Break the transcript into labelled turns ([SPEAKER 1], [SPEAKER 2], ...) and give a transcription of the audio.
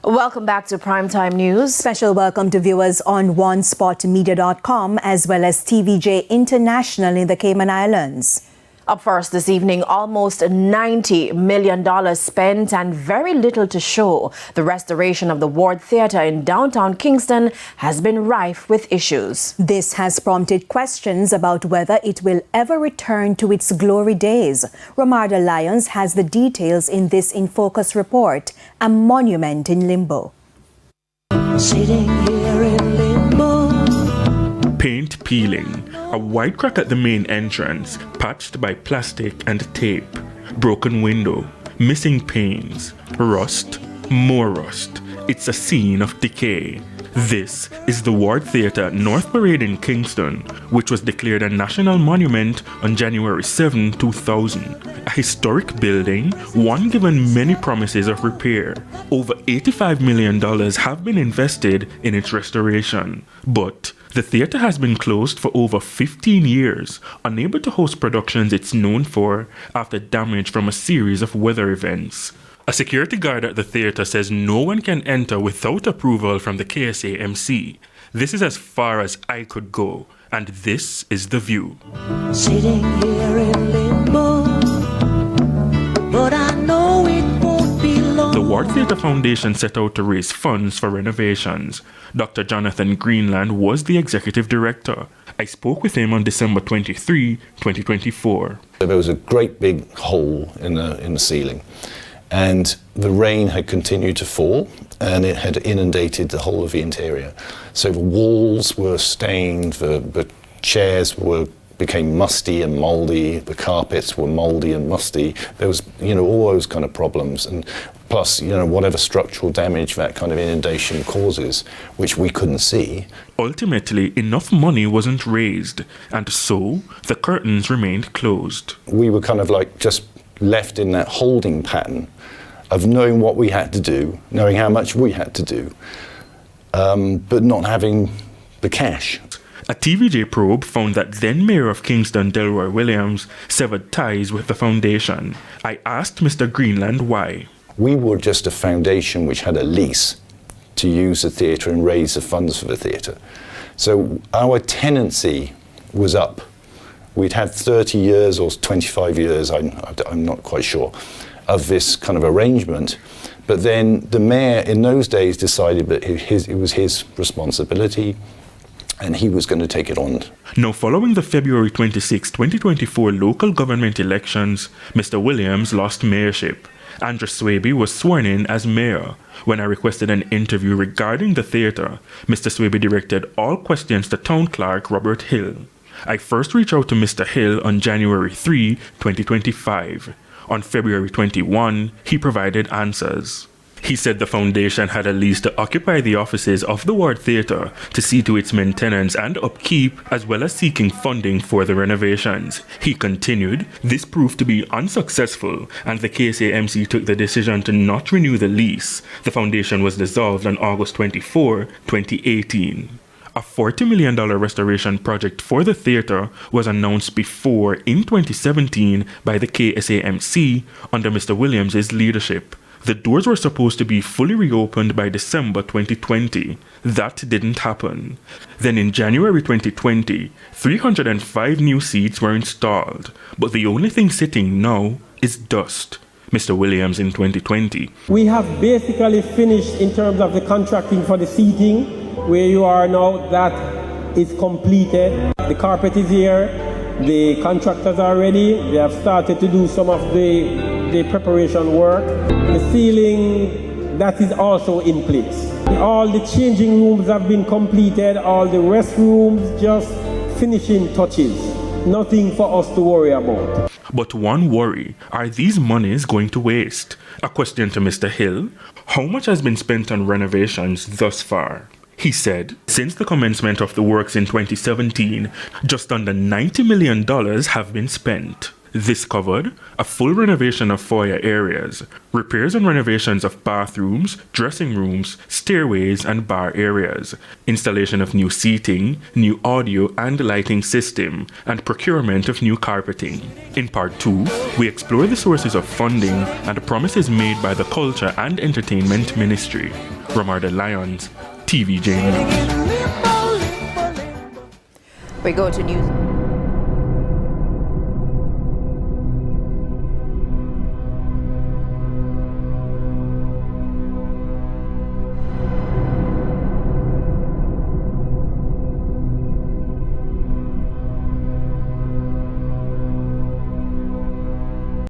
[SPEAKER 1] Welcome back to Primetime News.
[SPEAKER 2] Special welcome to viewers on onespotmedia.com as well as TVJ International in the Cayman Islands.
[SPEAKER 1] Up first this evening, almost $90 million spent and very little to show. The restoration of the Ward Theatre in downtown Kingston has been rife with issues.
[SPEAKER 2] This has prompted questions about whether it will ever return to its glory days. Romarda Lyons has the details in this In Focus report, A Monument in Limbo.
[SPEAKER 3] Sitting here in limbo.
[SPEAKER 4] Paint peeling, a white crack at the main entrance, patched by plastic and tape, broken window, missing panes, rust, more rust. It's a scene of decay. This is the Ward Theatre North Parade in Kingston, which was declared a national monument on January 7, 2000. A historic building, one given many promises of repair. Over $85 million have been invested in its restoration, but the theatre has been closed for over 15 years, unable to host productions it's known for after damage from a series of weather events. A security guard at the theatre says no one can enter without approval from the KSA-MC. This is as far as I could go, and this is the view.
[SPEAKER 3] Sitting here in limbo, but I know it won't be long.
[SPEAKER 4] The Ward Theatre Foundation set out to raise funds for renovations. Dr. Jonathan Greenland was the executive director. I spoke with him on December 23, 2024.
[SPEAKER 5] There was a great big hole in the ceiling, and the rain had continued to fall and it had inundated the whole of the interior. So the walls were stained, the chairs became musty and mouldy, the carpets were mouldy and musty. There was, all those kind of problems, and plus, whatever structural damage that kind of inundation causes, which we couldn't see.
[SPEAKER 4] Ultimately, enough money wasn't raised, and so the curtains remained closed.
[SPEAKER 5] We were kind of like just left in that holding pattern of knowing what we had to do, knowing how much we had to do, but not having the cash.
[SPEAKER 4] A TVJ probe found that then Mayor of Kingston, Delroy Williams, severed ties with the foundation. I asked Mr. Greenland why.
[SPEAKER 5] We were just a foundation which had a lease to use the theatre and raise the funds for the theatre. So our tenancy was up. We'd had 30 years or 25 years, I'm not quite sure, of this kind of arrangement. But then the mayor in those days decided that it was his responsibility and he was going to take it on.
[SPEAKER 4] Now, following the February 26, 2024 local government elections, Mr. Williams lost mayorship. Andrew Swaby was sworn in as mayor. When I requested an interview regarding the theatre, Mr. Swaby directed all questions to Town Clerk Robert Hill. I first reached out to Mr. Hill on January 3, 2025. On February 21, he provided answers. He said the foundation had a lease to occupy the offices of the Ward Theatre to see to its maintenance and upkeep, as well as seeking funding for the renovations. He continued, this proved to be unsuccessful, and the KSA-MC took the decision to not renew the lease. The foundation was dissolved on August 24, 2018. A $40 million restoration project for the theatre was announced before in 2017 by the KSA-MC under Mr. Williams' leadership. The doors were supposed to be fully reopened by December 2020. That didn't happen. Then in January 2020, 305 new seats were installed, but the only thing sitting now is dust. Mr. Williams in 2020.
[SPEAKER 6] We have basically finished in terms of the contracting for the seating. Where you are now, that is completed. The carpet is here, the contractors are ready, they have started to do some of the preparation work. The ceiling, that is also in place. All the changing rooms have been completed, all the restrooms, just finishing touches. Nothing for us to worry about.
[SPEAKER 4] But one worry, are these monies going to waste? A question to Mr. Hill, how much has been spent on renovations thus far? He said, since the commencement of the works in 2017, just under $90 million have been spent. This covered a full renovation of foyer areas, repairs and renovations of bathrooms, dressing rooms, stairways, and bar areas, installation of new seating, new audio and lighting system, and procurement of new carpeting. In part 2, we explore the sources of funding and the promises made by the Culture and Entertainment Ministry. Romarda Lyons, TVJ News.
[SPEAKER 1] We go to news.